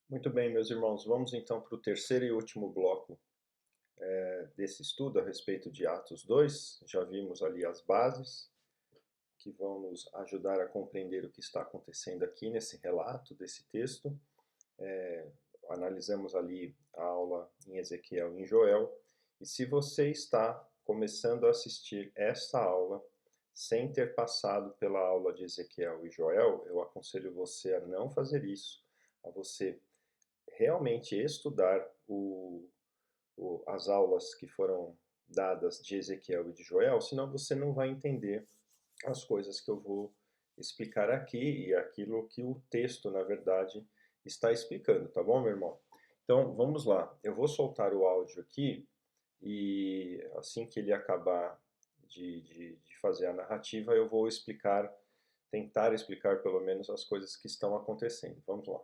Muito bem, meus irmãos, vamos então para o terceiro e último bloco desse estudo a respeito de Atos 2. Já vimos ali as bases que vão nos ajudar a compreender o que está acontecendo aqui nesse relato desse texto. Analisamos ali a aula em Ezequiel e em Joel. E se você está começando a assistir esta aula sem ter passado pela aula de Ezequiel e Joel, eu aconselho você a não fazer isso, a você realmente estudar as aulas que foram dadas de Ezequiel e de Joel, senão você não vai entender as coisas que eu vou explicar aqui e aquilo que o texto, na verdade, está explicando, tá bom, meu irmão? Então, vamos lá. Eu vou soltar o áudio aqui e assim que ele acabar de fazer a narrativa, eu vou tentar explicar pelo menos as coisas que estão acontecendo. Vamos lá.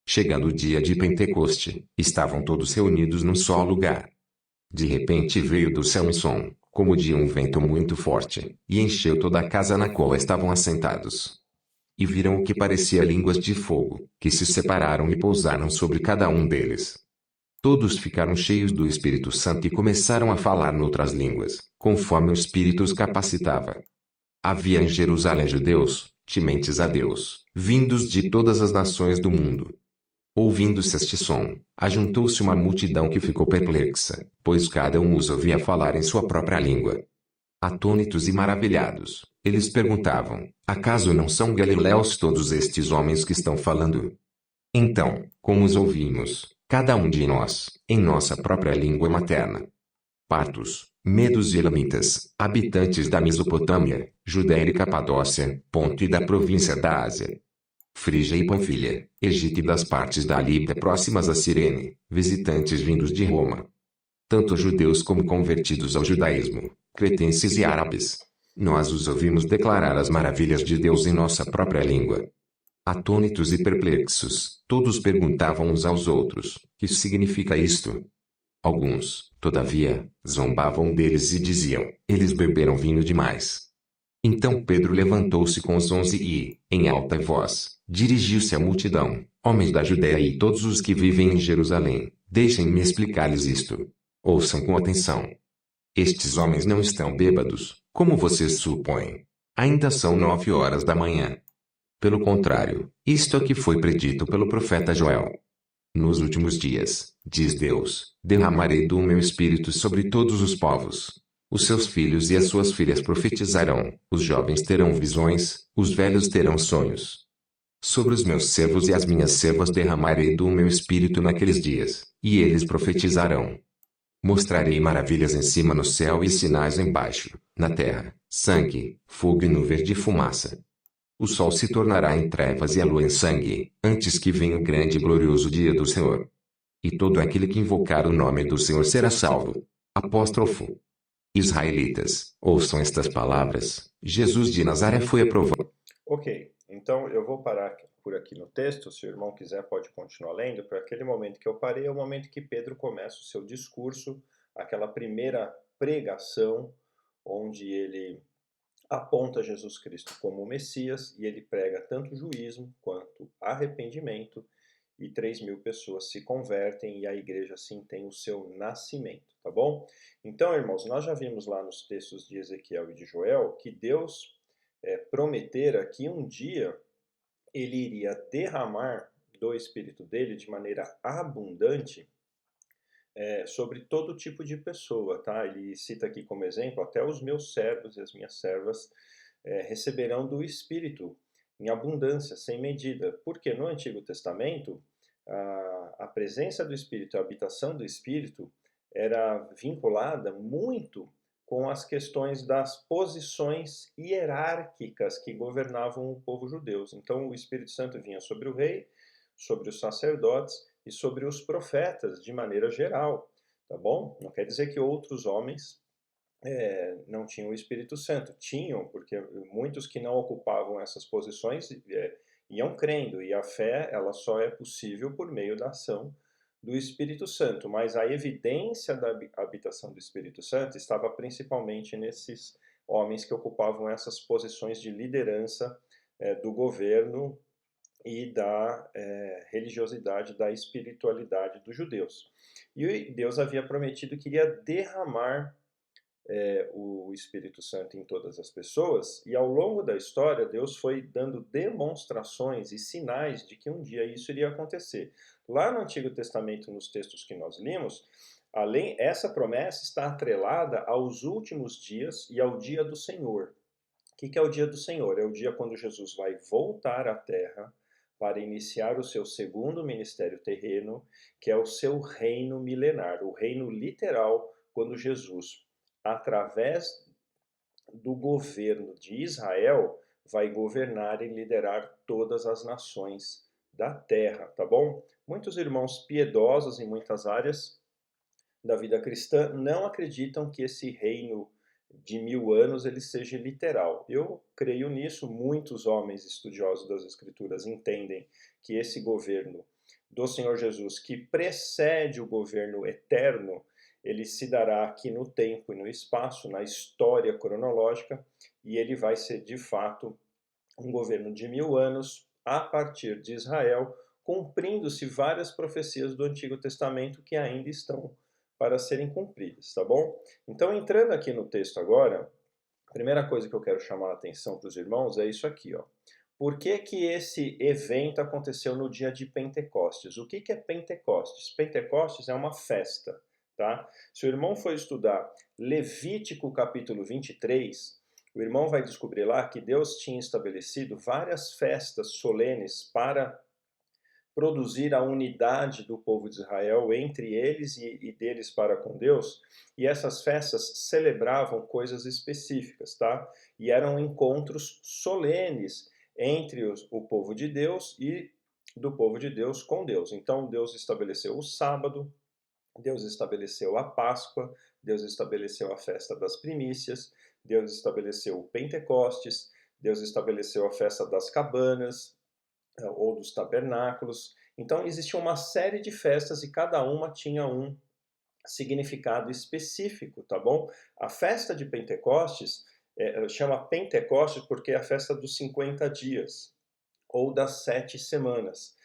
Chegando o dia de Pentecoste, estavam todos reunidos num só lugar. De repente veio do céu um som, como de um vento muito forte, e encheu toda a casa na qual estavam assentados. E viram o que parecia línguas de fogo, que se separaram e pousaram sobre cada um deles. Todos ficaram cheios do Espírito Santo e começaram a falar noutras línguas, conforme o Espírito os capacitava. Havia em Jerusalém judeus, tementes a Deus, vindos de todas as nações do mundo. Ouvindo-se este som, ajuntou-se uma multidão que ficou perplexa, pois cada um os ouvia falar em sua própria língua. Atônitos e maravilhados, eles perguntavam: acaso não são galileus todos estes homens que estão falando? Então, como os ouvimos, cada um de nós, em nossa própria língua materna? Partos, medos e elamitas, habitantes da Mesopotâmia, Judéia e Capadócia, Ponto e da província da Ásia, Frígia e Panfilha, Egito e das partes da Líbia próximas a Cirene, visitantes vindos de Roma. Tanto judeus como convertidos ao judaísmo, cretenses e árabes. Nós os ouvimos declarar as maravilhas de Deus em nossa própria língua. Atônitos e perplexos, todos perguntavam uns aos outros: que significa isto? Alguns, todavia, zombavam deles e diziam: eles beberam vinho demais. Então Pedro levantou-se com os 11 e, em alta voz, dirigiu-se à multidão: homens da Judéia e todos os que vivem em Jerusalém, deixem-me explicar-lhes isto. Ouçam com atenção. Estes homens não estão bêbados, como vocês supõem. Ainda são 9 horas da manhã. Pelo contrário, isto aqui foi predito pelo profeta Joel. Nos últimos dias, diz Deus, derramarei do meu espírito sobre todos os povos. Os seus filhos e as suas filhas profetizarão, os jovens terão visões, os velhos terão sonhos. Sobre os meus servos e as minhas servas derramarei do meu espírito naqueles dias, e eles profetizarão. Mostrarei maravilhas em cima no céu e sinais embaixo, na terra, sangue, fogo e nuvem de fumaça. O sol se tornará em trevas e a lua em sangue, antes que venha o grande e glorioso dia do Senhor. E todo aquele que invocar o nome do Senhor será salvo. Apóstrofo. Israelitas, ouçam estas palavras. Jesus de Nazaré foi aprovado. Ok, então eu vou parar por aqui no texto. Se o irmão quiser, pode continuar lendo. Para aquele momento que eu parei, é o momento que Pedro começa o seu discurso, aquela primeira pregação, onde ele aponta Jesus Cristo como o Messias e ele prega tanto juízo quanto arrependimento, e 3.000 pessoas se convertem e a igreja assim tem o seu nascimento, tá bom? Então, irmãos, nós já vimos lá nos textos de Ezequiel e de Joel que Deus prometera que um dia ele iria derramar do Espírito dele de maneira abundante sobre todo tipo de pessoa, tá? Ele cita aqui como exemplo, até os meus servos e as minhas servas receberão do Espírito em abundância, sem medida. Porque no Antigo Testamento, a presença do Espírito, a habitação do Espírito, era vinculada muito com as questões das posições hierárquicas que governavam o povo judeu. Então, o Espírito Santo vinha sobre o rei, sobre os sacerdotes e sobre os profetas de maneira geral, tá bom? Não quer dizer que outros homens não tinham o Espírito Santo. Tinham, porque muitos que não ocupavam essas posições iam crendo, e a fé ela só é possível por meio da ação do Espírito Santo, mas a evidência da habitação do Espírito Santo estava principalmente nesses homens que ocupavam essas posições de liderança do governo e da religiosidade, da espiritualidade dos judeus. E Deus havia prometido que iria derramar o Espírito Santo em todas as pessoas, e ao longo da história Deus foi dando demonstrações e sinais de que um dia isso iria acontecer. Lá no Antigo Testamento, nos textos que nós limos, essa promessa está atrelada aos últimos dias e ao dia do Senhor. O que é o dia do Senhor? É o dia quando Jesus vai voltar à Terra para iniciar o seu segundo ministério terreno, que é o seu reino milenar, o reino literal, quando Jesus, através do governo de Israel, vai governar e liderar todas as nações da terra, tá bom? Muitos irmãos piedosos em muitas áreas da vida cristã não acreditam que esse reino de 1000 anos ele seja literal. Eu creio nisso, muitos homens estudiosos das Escrituras entendem que esse governo do Senhor Jesus, que precede o governo eterno, ele se dará aqui no tempo e no espaço, na história cronológica, e ele vai ser de fato um governo de 1000 anos a partir de Israel, cumprindo-se várias profecias do Antigo Testamento que ainda estão para serem cumpridas, tá bom? Então, entrando aqui no texto agora, a primeira coisa que eu quero chamar a atenção para os irmãos é isso aqui, ó. Por que que esse evento aconteceu no dia de Pentecostes? O que que é Pentecostes? Pentecostes é uma festa, tá? Se o irmão for estudar Levítico capítulo 23, o irmão vai descobrir lá que Deus tinha estabelecido várias festas solenes para produzir a unidade do povo de Israel entre eles e deles para com Deus, e essas festas celebravam coisas específicas, tá? E eram encontros solenes entre o povo de Deus e do povo de Deus com Deus. Então Deus estabeleceu o sábado, Deus estabeleceu a Páscoa, Deus estabeleceu a festa das primícias, Deus estabeleceu o Pentecostes, Deus estabeleceu a festa das cabanas, ou dos tabernáculos. Então existia uma série de festas e cada uma tinha um significado específico, tá bom? A festa de Pentecostes chama Pentecostes porque é a festa dos 50 dias ou das 7 semanas.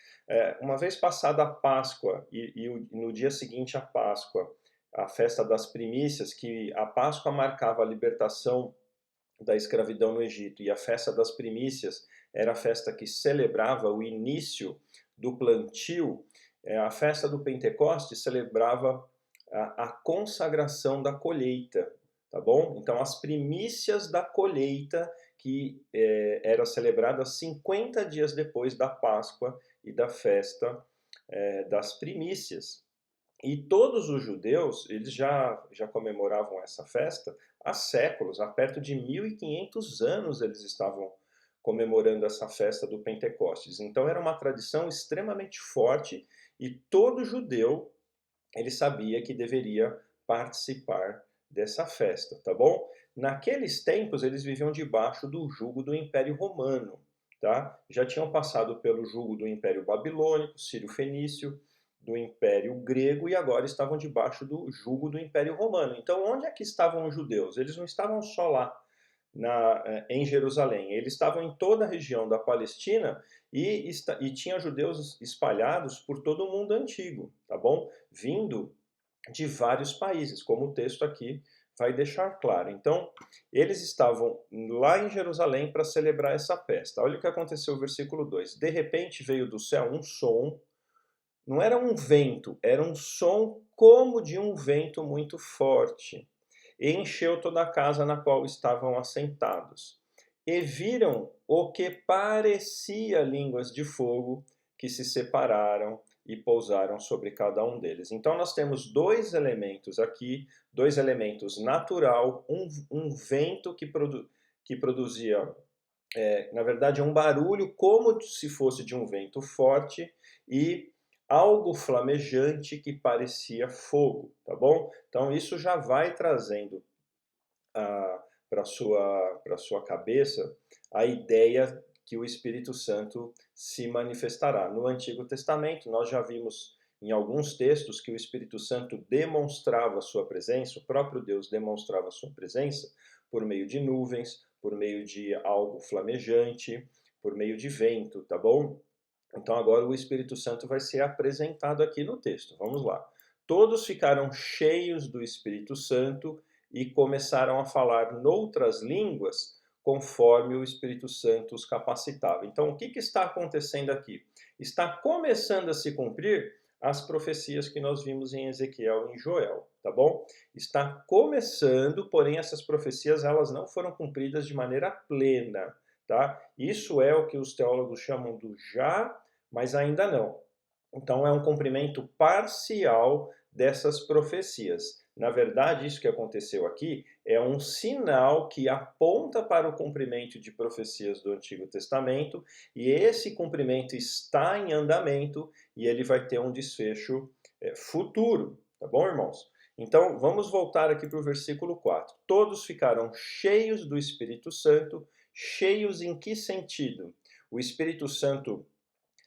Uma vez passada a Páscoa e no dia seguinte à Páscoa, a festa das primícias, que a Páscoa marcava a libertação da escravidão no Egito e a festa das primícias era a festa que celebrava o início do plantio, a festa do Pentecostes celebrava a consagração da colheita, tá bom? Então as primícias da colheita que era celebrada 50 dias depois da Páscoa e da festa das primícias. E todos os judeus, eles já comemoravam essa festa há séculos, há perto de 1500 anos eles estavam comemorando essa festa do Pentecostes. Então era uma tradição extremamente forte e todo judeu, ele sabia que deveria participar dessa festa, tá bom? Naqueles tempos eles viviam debaixo do jugo do Império Romano, tá? Já tinham passado pelo jugo do Império Babilônico, Sírio-Fenício, do Império Grego e agora estavam debaixo do jugo do Império Romano. Então, onde é que estavam os judeus? Eles não estavam só lá em Jerusalém, eles estavam em toda a região da Palestina e tinha judeus espalhados por todo o mundo antigo, tá bom? Vindo de vários países, como o texto aqui vai deixar claro. Então, eles estavam lá em Jerusalém para celebrar essa festa. Olha o que aconteceu no versículo 2. De repente veio do céu um som. Não era um vento, era um som como de um vento muito forte. E encheu toda a casa na qual estavam assentados. E viram o que parecia línguas de fogo que se separaram e pousaram sobre cada um deles. Então nós temos dois elementos aqui, dois elementos natural, um vento que produzia, na verdade, um barulho como se fosse de um vento forte e algo flamejante que parecia fogo, tá bom? Então isso já vai trazendo para sua cabeça a ideia que o Espírito Santo se manifestará. No Antigo Testamento nós já vimos em alguns textos que o Espírito Santo demonstrava sua presença, o próprio Deus demonstrava sua presença por meio de nuvens, por meio de algo flamejante, por meio de vento, tá bom? Então agora o Espírito Santo vai ser apresentado aqui no texto. Vamos lá. Todos ficaram cheios do Espírito Santo e começaram a falar noutras línguas, conforme o Espírito Santo os capacitava. Então, o que está acontecendo aqui? Está começando a se cumprir as profecias que nós vimos em Ezequiel e em Joel, tá bom? Está começando, porém essas profecias elas não foram cumpridas de maneira plena, tá? Isso é o que os teólogos chamam do já, mas ainda não. Então é um cumprimento parcial dessas profecias. Na verdade, isso que aconteceu aqui é um sinal que aponta para o cumprimento de profecias do Antigo Testamento, e esse cumprimento está em andamento e ele vai ter um desfecho futuro, tá bom, irmãos? Então, vamos voltar aqui para o versículo 4. Todos ficaram cheios do Espírito Santo. Cheios em que sentido? O Espírito Santo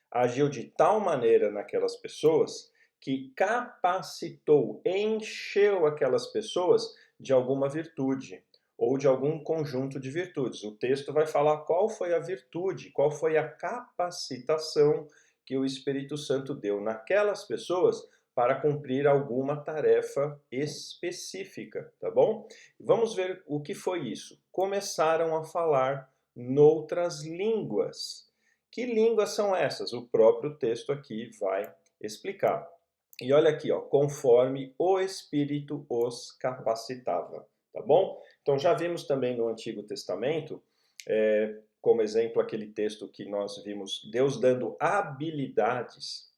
agiu de tal maneira naquelas pessoas que capacitou, encheu aquelas pessoas de alguma virtude ou de algum conjunto de virtudes. O texto vai falar qual foi a virtude, qual foi a capacitação que o Espírito Santo deu naquelas pessoas para cumprir alguma tarefa específica, tá bom? Vamos ver o que foi isso. Começaram a falar noutras línguas. Que línguas são essas? O próprio texto aqui vai explicar. E olha aqui, ó, conforme o Espírito os capacitava, tá bom? Então já vimos também no Antigo Testamento, como exemplo aquele texto que nós vimos, Deus dando habilidades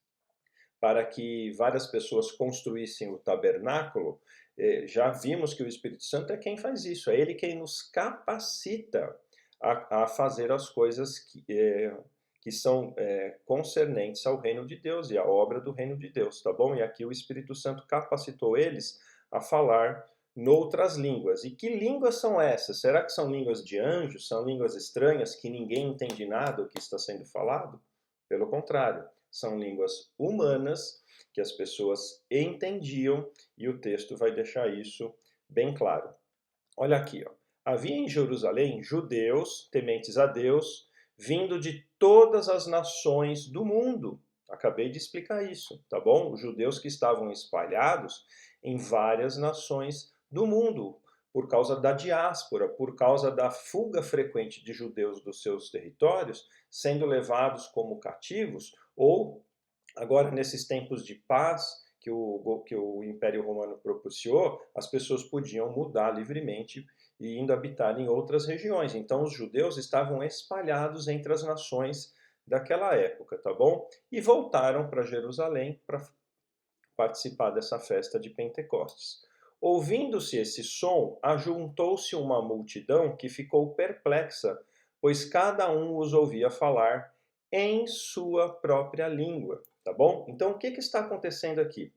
para que várias pessoas construíssem o tabernáculo. Já vimos que o Espírito Santo é quem faz isso, é ele quem nos capacita a fazer as coisas que são concernentes ao reino de Deus e à obra do reino de Deus, tá bom? E aqui o Espírito Santo capacitou eles a falar noutras línguas. E que línguas são essas? Será que são línguas de anjos? São línguas estranhas que ninguém entende nada do que está sendo falado? Pelo contrário, são línguas humanas que as pessoas entendiam e o texto vai deixar isso bem claro. Olha aqui, ó. Havia em Jerusalém judeus tementes a Deus, vindo de todas as nações do mundo. Acabei de explicar isso, tá bom? Os judeus que estavam espalhados em várias nações do mundo, por causa da diáspora, por causa da fuga frequente de judeus dos seus territórios, sendo levados como cativos, ou agora nesses tempos de paz que o Império Romano propiciou, as pessoas podiam mudar livremente e indo habitar em outras regiões. Então os judeus estavam espalhados entre as nações daquela época, tá bom? E voltaram para Jerusalém para participar dessa festa de Pentecostes. Ouvindo-se esse som, ajuntou-se uma multidão que ficou perplexa, pois cada um os ouvia falar em sua própria língua, tá bom? Então o que está acontecendo aqui?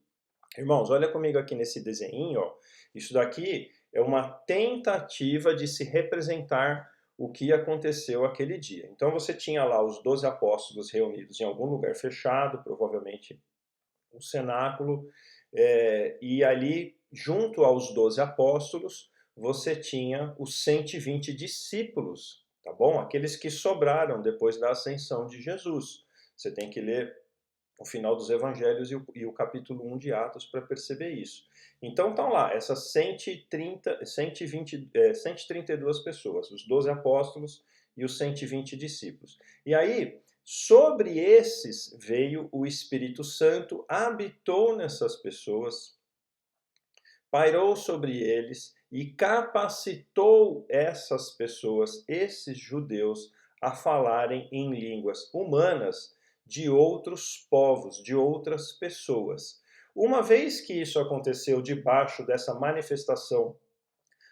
Irmãos, olha comigo aqui nesse desenho, ó. Isso daqui é uma tentativa de se representar o que aconteceu aquele dia. Então você tinha lá os 12 apóstolos reunidos em algum lugar fechado, provavelmente um cenáculo, e ali, junto aos 12 apóstolos, você tinha os 120 discípulos, tá bom? Aqueles que sobraram depois da ascensão de Jesus. Você tem que ler o final dos evangelhos e o capítulo 1 de Atos para perceber isso. Então estão lá, essas 132 pessoas, os 12 apóstolos e os 120 discípulos. E aí, sobre esses veio o Espírito Santo, habitou nessas pessoas, pairou sobre eles e capacitou essas pessoas, esses judeus, a falarem em línguas humanas de outros povos, de outras pessoas. Uma vez que isso aconteceu debaixo dessa manifestação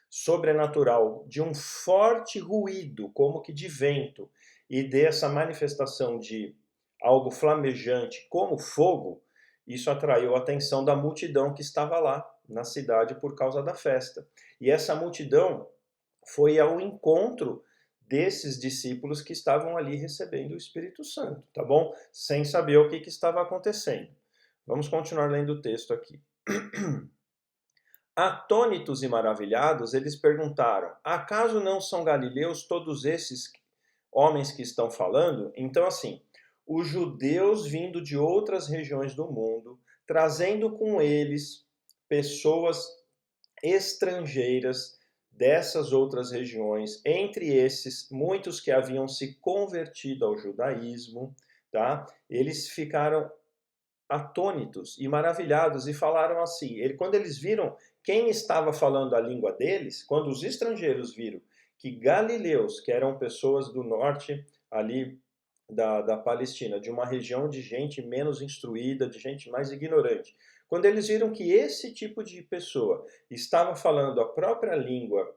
sobrenatural, de um forte ruído, como que de vento, e dessa manifestação de algo flamejante, como fogo, isso atraiu a atenção da multidão que estava lá na cidade por causa da festa. E essa multidão foi ao encontro desses discípulos que estavam ali recebendo o Espírito Santo, tá bom? Sem saber o que estava acontecendo. Vamos continuar lendo o texto aqui. Atônitos e maravilhados, eles perguntaram: acaso não são galileus todos esses homens que estão falando. Então, assim, os judeus vindo de outras regiões do mundo, trazendo com eles pessoas estrangeiras dessas outras regiões, entre esses, muitos que haviam se convertido ao judaísmo, tá? Eles ficaram atônitos e maravilhados e falaram assim, quando eles viram quem estava falando a língua deles, quando os estrangeiros viram que galileus, que eram pessoas do norte ali da Palestina, de uma região de gente menos instruída, de gente mais ignorante, quando eles viram que esse tipo de pessoa estava falando a própria língua,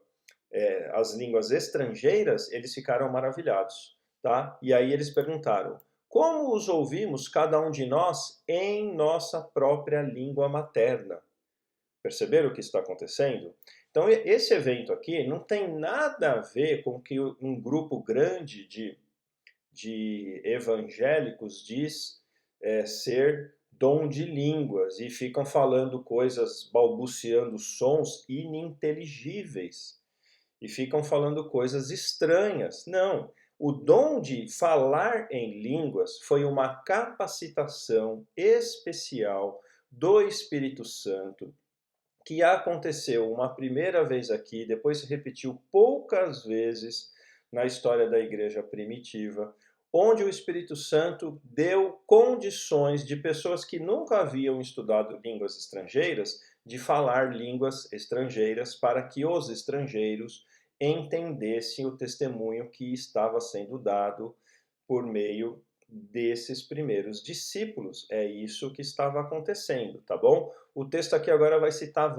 as línguas estrangeiras, eles ficaram maravilhados, tá? E aí eles perguntaram, como os ouvimos, cada um de nós, em nossa própria língua materna? Perceberam o que está acontecendo? Então, esse evento aqui não tem nada a ver com que um grupo grande de evangélicos diz ser dom de línguas e ficam falando coisas, balbuciando sons ininteligíveis e ficam falando coisas estranhas. Não. O dom de falar em línguas foi uma capacitação especial do Espírito Santo que aconteceu uma primeira vez aqui, depois se repetiu poucas vezes na história da igreja primitiva, onde o Espírito Santo deu condições de pessoas que nunca haviam estudado línguas estrangeiras de falar línguas estrangeiras para que os estrangeiros entendessem o testemunho que estava sendo dado por meio desses primeiros discípulos. É isso que estava acontecendo, tá bom? O texto aqui agora vai citar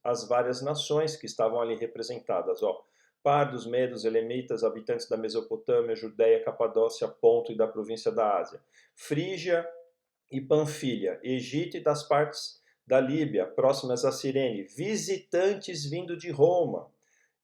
as várias nações que estavam ali representadas, ó. Pardos, medos, elemitas, habitantes da Mesopotâmia, Judéia, Capadócia, Ponto e da província da Ásia, Frígia e Panfilha, Egito e das partes da Líbia, próximas a Cirene, visitantes vindo de Roma.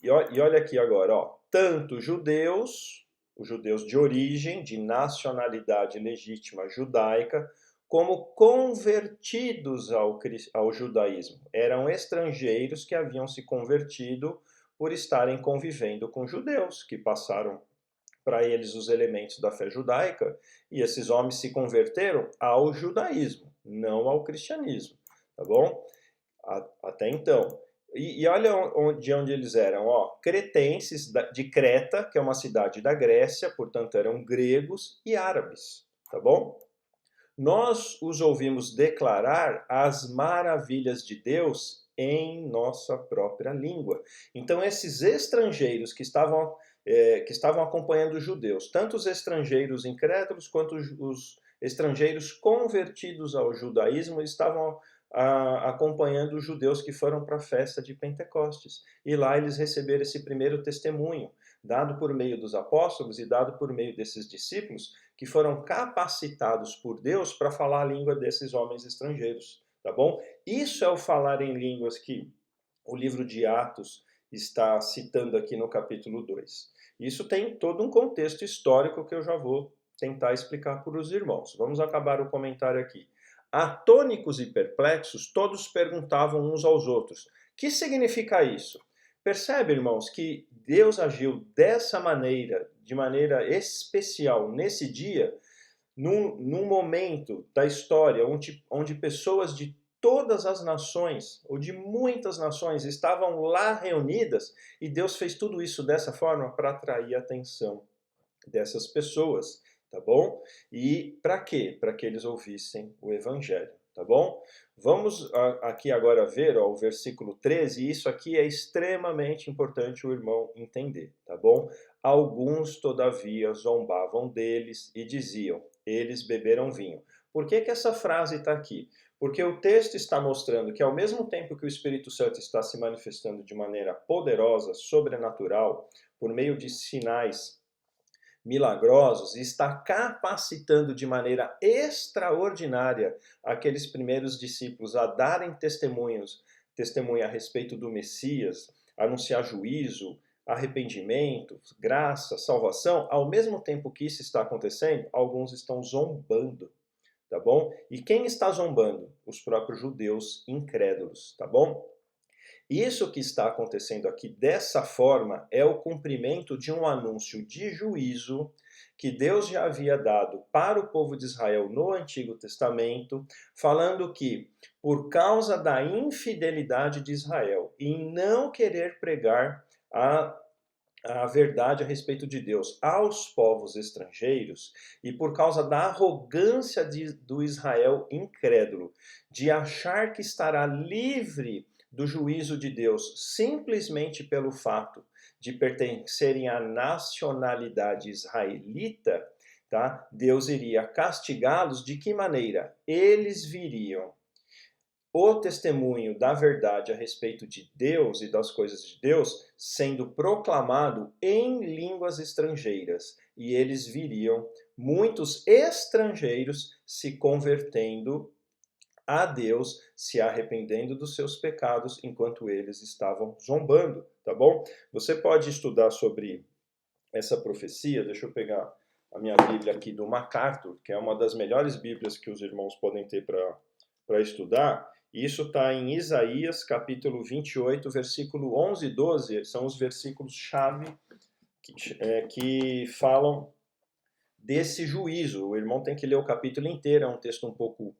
E olha aqui agora, ó, tanto judeus, os judeus de origem, de nacionalidade legítima judaica, como convertidos ao judaísmo. Eram estrangeiros que haviam se convertido por estarem convivendo com judeus, que passaram para eles os elementos da fé judaica, e esses homens se converteram ao judaísmo, não ao cristianismo, tá bom? Até então. E olha de onde eles eram, ó, cretenses de Creta, que é uma cidade da Grécia, portanto eram gregos e árabes, tá bom? Nós os ouvimos declarar as maravilhas de Deus em nossa própria língua. Então esses estrangeiros que estavam acompanhando os judeus, tanto os estrangeiros incrédulos quanto os estrangeiros convertidos ao judaísmo, estavam acompanhando os judeus que foram para a festa de Pentecostes. E lá eles receberam esse primeiro testemunho, dado por meio dos apóstolos e dado por meio desses discípulos, que foram capacitados por Deus para falar a língua desses homens estrangeiros, tá bom? Isso é o falar em línguas que o livro de Atos está citando aqui no capítulo 2. Isso tem todo um contexto histórico que eu já vou tentar explicar para os irmãos. Vamos acabar o comentário aqui. Atônicos e perplexos, todos perguntavam uns aos outros: que significa isso? Percebe, irmãos, que Deus agiu dessa maneira, de maneira especial nesse dia, num momento da história onde pessoas de todas as nações, ou de muitas nações, estavam lá reunidas, e Deus fez tudo isso dessa forma para atrair a atenção dessas pessoas, tá bom? E para quê? Para que eles ouvissem o Evangelho, tá bom? Vamos aqui agora ver ó, o versículo 13, e isso aqui é extremamente importante o irmão entender, tá bom? Alguns, todavia, zombavam deles e diziam, eles beberam vinho. Por que essa frase está aqui? Porque o texto está mostrando que ao mesmo tempo que o Espírito Santo está se manifestando de maneira poderosa, sobrenatural, por meio de sinais milagrosos, e está capacitando de maneira extraordinária aqueles primeiros discípulos a darem testemunho a respeito do Messias, anunciar juízo, arrependimento, graça, salvação. Ao mesmo tempo que isso está acontecendo, alguns estão zombando, tá bom? E quem está zombando? Os próprios judeus incrédulos, tá bom? Isso que está acontecendo aqui dessa forma é o cumprimento de um anúncio de juízo que Deus já havia dado para o povo de Israel no Antigo Testamento, falando que, por causa da infidelidade de Israel em não querer pregar a verdade a respeito de Deus aos povos estrangeiros, e por causa da arrogância do Israel incrédulo, de achar que estará livre do juízo de Deus simplesmente pelo fato de pertencerem à nacionalidade israelita, tá? Deus iria castigá-los de que maneira? Eles viriam o testemunho da verdade a respeito de Deus e das coisas de Deus sendo proclamado em línguas estrangeiras. E eles viriam muitos estrangeiros se convertendo a Deus, se arrependendo dos seus pecados, enquanto eles estavam zombando, tá bom? Você pode estudar sobre essa profecia, deixa eu pegar a minha Bíblia aqui do MacArthur, que é uma das melhores Bíblias que os irmãos podem ter para estudar. Isso está em Isaías, capítulo 28, versículo 11 e 12, são os versículos-chave que falam desse juízo. O irmão tem que ler o capítulo inteiro, é um texto um pouco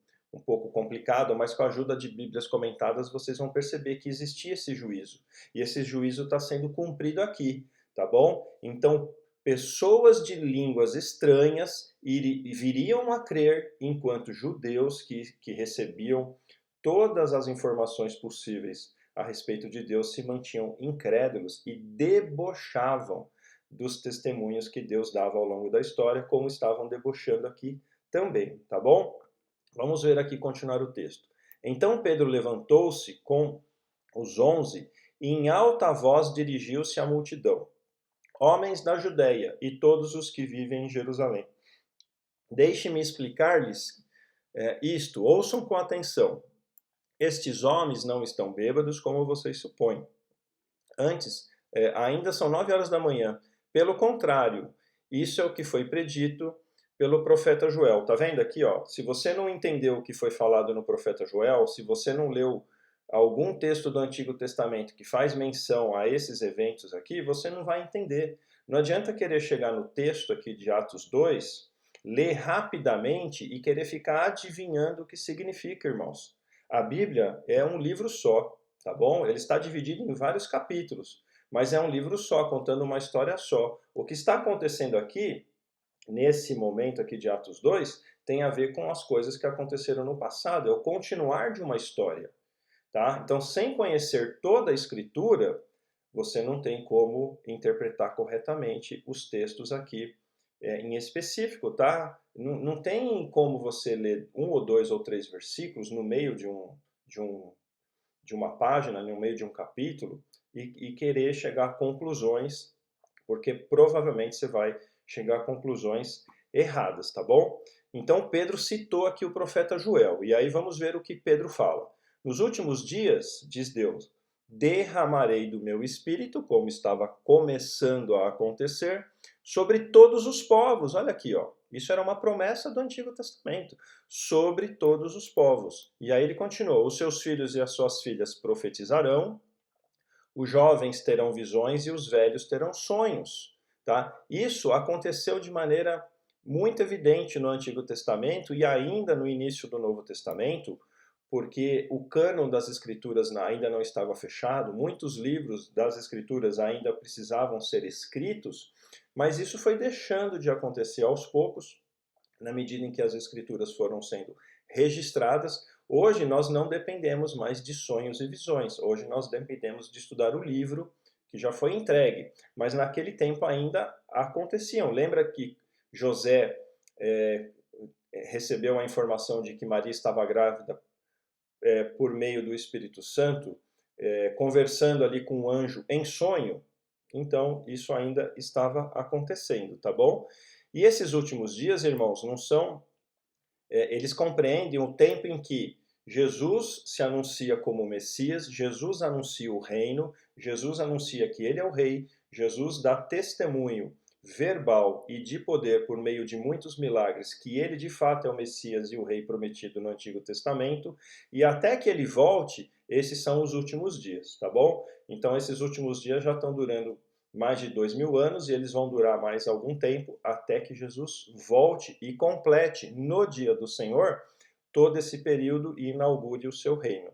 complicado, mas com a ajuda de Bíblias comentadas vocês vão perceber que existia esse juízo. E esse juízo está sendo cumprido aqui, tá bom? Então, pessoas de línguas estranhas viriam a crer, enquanto judeus que recebiam todas as informações possíveis a respeito de Deus se mantinham incrédulos e debochavam dos testemunhos que Deus dava ao longo da história, como estavam debochando aqui também, tá bom? Vamos ver aqui, continuar o texto. Então Pedro levantou-se com os 11 e em alta voz dirigiu-se à multidão. Homens da Judéia e todos os que vivem em Jerusalém, deixe-me explicar-lhes isto, ouçam com atenção. Estes homens não estão bêbados como vocês supõem. Antes, ainda são 9 horas da manhã. Pelo contrário, isso é o que foi predito pelo profeta Joel. Tá vendo aqui, ó? Se você não entendeu o que foi falado no profeta Joel, se você não leu algum texto do Antigo Testamento que faz menção a esses eventos aqui, você não vai entender. Não adianta querer chegar no texto aqui de Atos 2, ler rapidamente e querer ficar adivinhando o que significa, irmãos. A Bíblia é um livro só, tá bom? Ele está dividido em vários capítulos, mas é um livro só, contando uma história só. O que está acontecendo aqui, nesse momento aqui de Atos 2, tem a ver com as coisas que aconteceram no passado, é o continuar de uma história, tá? Então, sem conhecer toda a Escritura, você não tem como interpretar corretamente os textos aqui em específico, tá? Não tem como você ler 1 ou 2 ou 3 versículos no meio de uma página, no meio de um capítulo, e querer chegar a conclusões, porque provavelmente você vai chegar a conclusões erradas, tá bom? Então Pedro citou aqui o profeta Joel, e aí vamos ver o que Pedro fala. Nos últimos dias, diz Deus, derramarei do meu espírito, como estava começando a acontecer, sobre todos os povos. Olha aqui, ó. Isso era uma promessa do Antigo Testamento, sobre todos os povos. E aí ele continuou: os seus filhos e as suas filhas profetizarão, os jovens terão visões e os velhos terão sonhos. Tá? Isso aconteceu de maneira muito evidente no Antigo Testamento e ainda no início do Novo Testamento, porque o cânon das Escrituras ainda não estava fechado, muitos livros das Escrituras ainda precisavam ser escritos, mas isso foi deixando de acontecer aos poucos, na medida em que as Escrituras foram sendo registradas. Hoje nós não dependemos mais de sonhos e visões, hoje nós dependemos de estudar o livro que já foi entregue, mas naquele tempo ainda aconteciam. Lembra que José recebeu a informação de que Maria estava grávida por meio do Espírito Santo, conversando ali com o anjo em sonho? Então, isso ainda estava acontecendo, tá bom? E esses últimos dias, irmãos, não são... eles compreendem o tempo em que Jesus se anuncia como Messias, Jesus anuncia o reino, Jesus anuncia que ele é o rei, Jesus dá testemunho verbal e de poder por meio de muitos milagres que ele de fato é o Messias e o rei prometido no Antigo Testamento, e até que ele volte, Esses são os últimos dias, tá bom? Então esses últimos dias já estão durando mais de 2000 anos e eles vão durar mais algum tempo até que Jesus volte e complete no dia do Senhor todo esse período e inaugure o seu reino.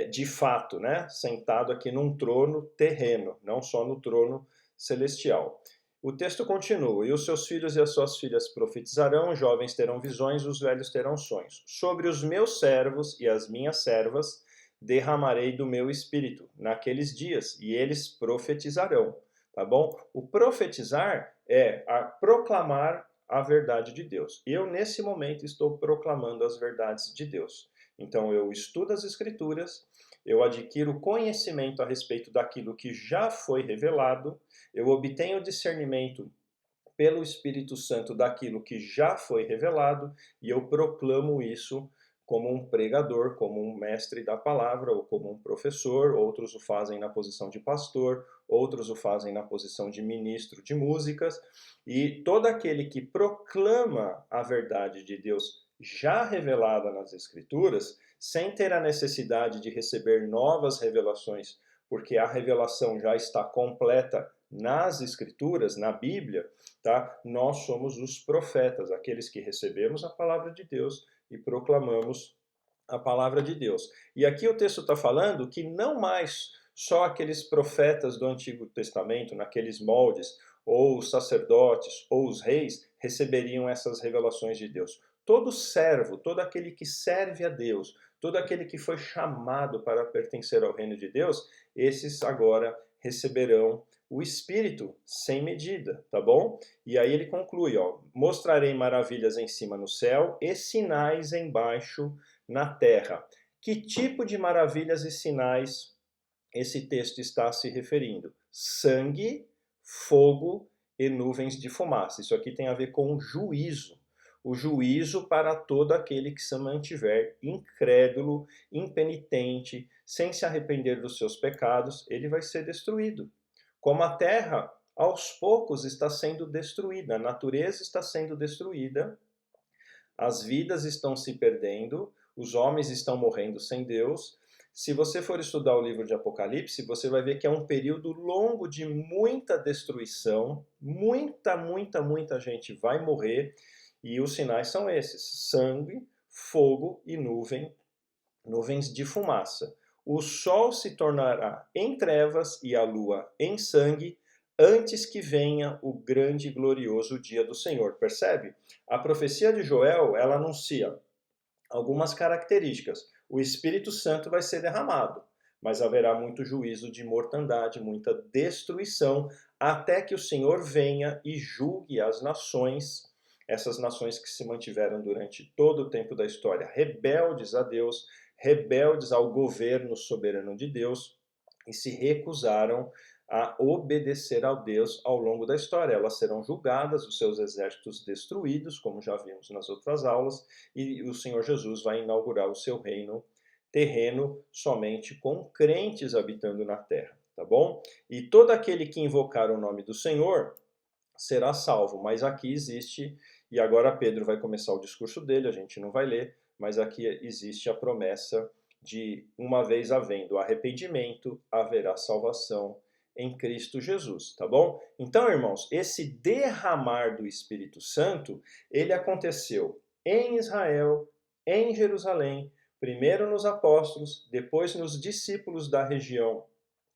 De fato, né? Sentado aqui num trono terreno, não só no trono celestial. O texto continua: e os seus filhos e as suas filhas profetizarão, os jovens terão visões, os velhos terão sonhos. Sobre os meus servos e as minhas servas derramarei do meu espírito naqueles dias, e eles profetizarão. Tá bom? O profetizar é proclamar a verdade de Deus. Eu, nesse momento, estou proclamando as verdades de Deus. Então, eu estudo as Escrituras, eu adquiro conhecimento a respeito daquilo que já foi revelado, eu obtenho discernimento pelo Espírito Santo daquilo que já foi revelado e eu proclamo isso como um pregador, como um mestre da palavra ou como um professor. Outros o fazem na posição de pastor, outros o fazem na posição de ministro de músicas. E todo aquele que proclama a verdade de Deus já revelada nas Escrituras, sem ter a necessidade de receber novas revelações, porque a revelação já está completa nas Escrituras, na Bíblia, tá? Nós somos os profetas, aqueles que recebemos a palavra de Deus e proclamamos a palavra de Deus. E aqui o texto está falando que não mais só aqueles profetas do Antigo Testamento, naqueles moldes, ou os sacerdotes, ou os reis, receberiam essas revelações de Deus. Todo servo, todo aquele que serve a Deus, todo aquele que foi chamado para pertencer ao reino de Deus, esses agora receberão o Espírito sem medida, tá bom? E aí ele conclui, ó: mostrarei maravilhas em cima no céu e sinais embaixo na terra. Que tipo de maravilhas e sinais esse texto está se referindo? Sangue, fogo e nuvens de fumaça. Isso aqui tem a ver com o juízo. O juízo para todo aquele que se mantiver incrédulo, impenitente, sem se arrepender dos seus pecados, ele vai ser destruído. Como a terra, aos poucos, está sendo destruída, a natureza está sendo destruída, as vidas estão se perdendo, os homens estão morrendo sem Deus. Se você for estudar o livro de Apocalipse, você vai ver que é um período longo de muita destruição, muita gente vai morrer, e os sinais são esses: sangue, fogo e nuvens de fumaça. O sol se tornará em trevas e a lua em sangue, antes que venha o grande e glorioso dia do Senhor. Percebe? A profecia de Joel, ela anuncia algumas características. O Espírito Santo vai ser derramado, mas haverá muito juízo de mortandade, muita destruição, até que o Senhor venha e julgue as nações, essas nações que se mantiveram durante todo o tempo da história rebeldes a Deus, rebeldes ao governo soberano de Deus, e se recusaram a obedecer a Deus ao longo da história. Elas serão julgadas, os seus exércitos destruídos, como já vimos nas outras aulas, e o Senhor Jesus vai inaugurar o seu reino terreno somente com crentes habitando na terra, tá bom? E todo aquele que invocar o nome do Senhor será salvo. Mas aqui existe, e agora Pedro vai começar o discurso dele, a gente não vai ler, mas aqui existe a promessa de, uma vez havendo arrependimento, haverá salvação em Cristo Jesus, tá bom? Então, irmãos, esse derramar do Espírito Santo, ele aconteceu em Israel, em Jerusalém, primeiro nos apóstolos, depois nos discípulos da região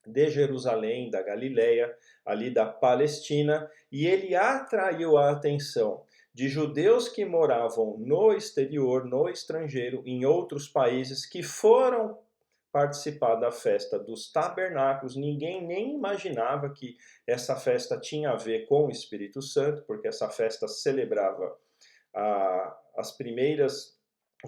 de Jerusalém, da Galileia, ali da Palestina, e ele atraiu a atenção de judeus que moravam no exterior, no estrangeiro, em outros países, que foram participar da festa dos tabernáculos. Ninguém nem imaginava que essa festa tinha a ver com o Espírito Santo, porque essa festa celebrava os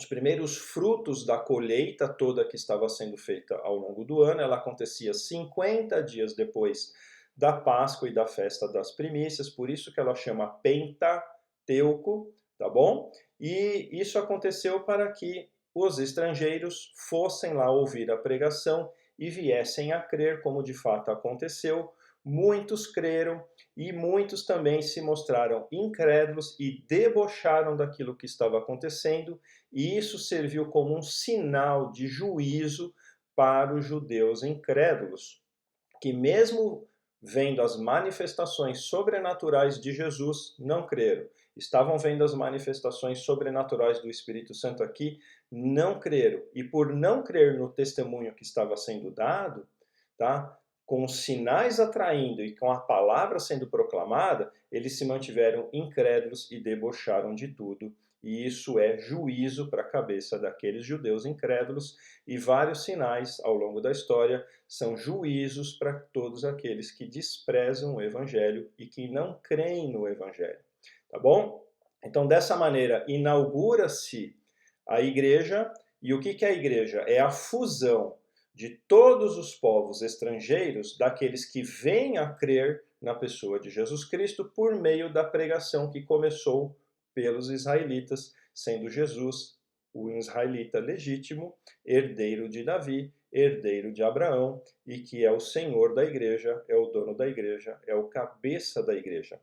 primeiros frutos da colheita toda que estava sendo feita ao longo do ano. Ela acontecia 50 dias depois da Páscoa e da festa das primícias, por isso que ela chama Pentateuco, tá bom? E isso aconteceu para que os estrangeiros fossem lá ouvir a pregação e viessem a crer, como de fato aconteceu. Muitos creram e muitos também se mostraram incrédulos e debocharam daquilo que estava acontecendo, e isso serviu como um sinal de juízo para os judeus incrédulos, que mesmo vendo as manifestações sobrenaturais de Jesus, não creram. Estavam vendo as manifestações sobrenaturais do Espírito Santo aqui, não creram. E por não crer no testemunho que estava sendo dado, tá? Com os sinais atraindo e com a palavra sendo proclamada, eles se mantiveram incrédulos e debocharam de tudo. E isso é juízo para a cabeça daqueles judeus incrédulos, e vários sinais ao longo da história são juízos para todos aqueles que desprezam o Evangelho e que não creem no Evangelho. Tá bom? Então, dessa maneira, inaugura-se a igreja. E o que é a igreja? É a fusão de todos os povos estrangeiros, daqueles que vêm a crer na pessoa de Jesus Cristo por meio da pregação que começou pelos israelitas, sendo Jesus o israelita legítimo, herdeiro de Davi, herdeiro de Abraão, e que é o Senhor da igreja, é o dono da igreja, é o cabeça da igreja.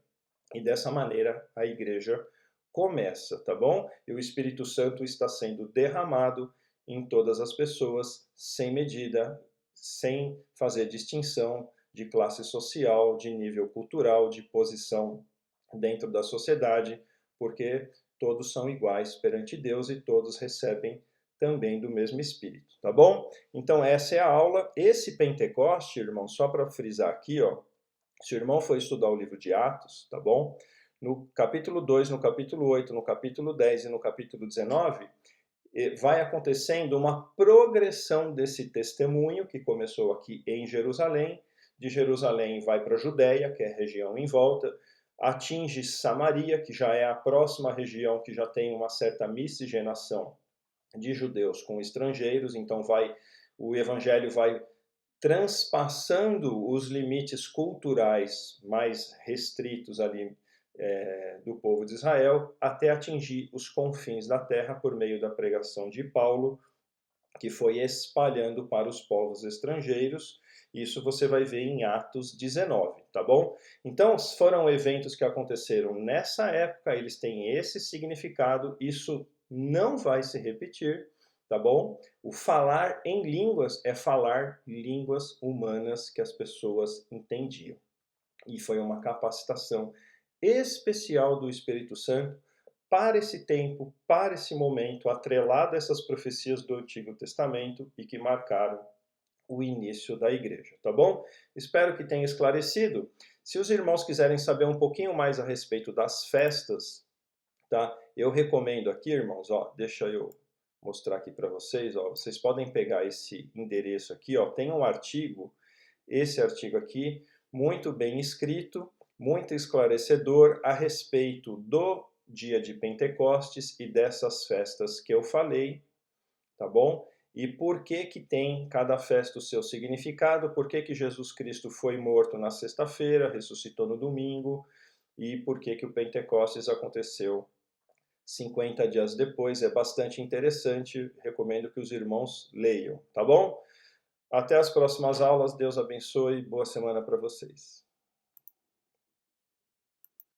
E dessa maneira a igreja começa, tá bom? E o Espírito Santo está sendo derramado em todas as pessoas, sem medida, sem fazer distinção de classe social, de nível cultural, de posição dentro da sociedade, porque todos são iguais perante Deus e todos recebem também do mesmo Espírito, tá bom? Então essa é a aula. Esse Pentecoste, irmão, só para frisar aqui, ó, se o irmão for estudar o livro de Atos, tá bom? No capítulo 2, no capítulo 8, no capítulo 10 e no capítulo 19, vai acontecendo uma progressão desse testemunho que começou aqui em Jerusalém. De Jerusalém vai para a Judéia, que é a região em volta, atinge Samaria, que já é a próxima região que já tem uma certa miscigenação de judeus com estrangeiros, então o evangelho vai transpassando os limites culturais mais restritos ali do povo de Israel, até atingir os confins da terra por meio da pregação de Paulo, que foi espalhando para os povos estrangeiros. Isso você vai ver em Atos 19, tá bom? Então, foram eventos que aconteceram nessa época, eles têm esse significado, isso não vai se repetir, tá bom? O falar em línguas é falar línguas humanas que as pessoas entendiam. E foi uma capacitação especial do Espírito Santo para esse tempo, para esse momento, atrelado a essas profecias do Antigo Testamento e que marcaram o início da igreja, tá bom? Espero que tenha esclarecido. Se os irmãos quiserem saber um pouquinho mais a respeito das festas, tá? Eu recomendo aqui, irmãos, ó, deixa eu mostrar aqui para vocês, ó, vocês podem pegar esse endereço aqui, ó, tem um artigo, esse artigo aqui, muito bem escrito, muito esclarecedor a respeito do dia de Pentecostes e dessas festas que eu falei, tá bom? E por que que tem cada festa o seu significado, por que que Jesus Cristo foi morto na sexta-feira, ressuscitou no domingo, e por que que o Pentecostes aconteceu 50 dias depois. É bastante interessante, recomendo que os irmãos leiam, tá bom? Até as próximas aulas, Deus abençoe, boa semana para vocês.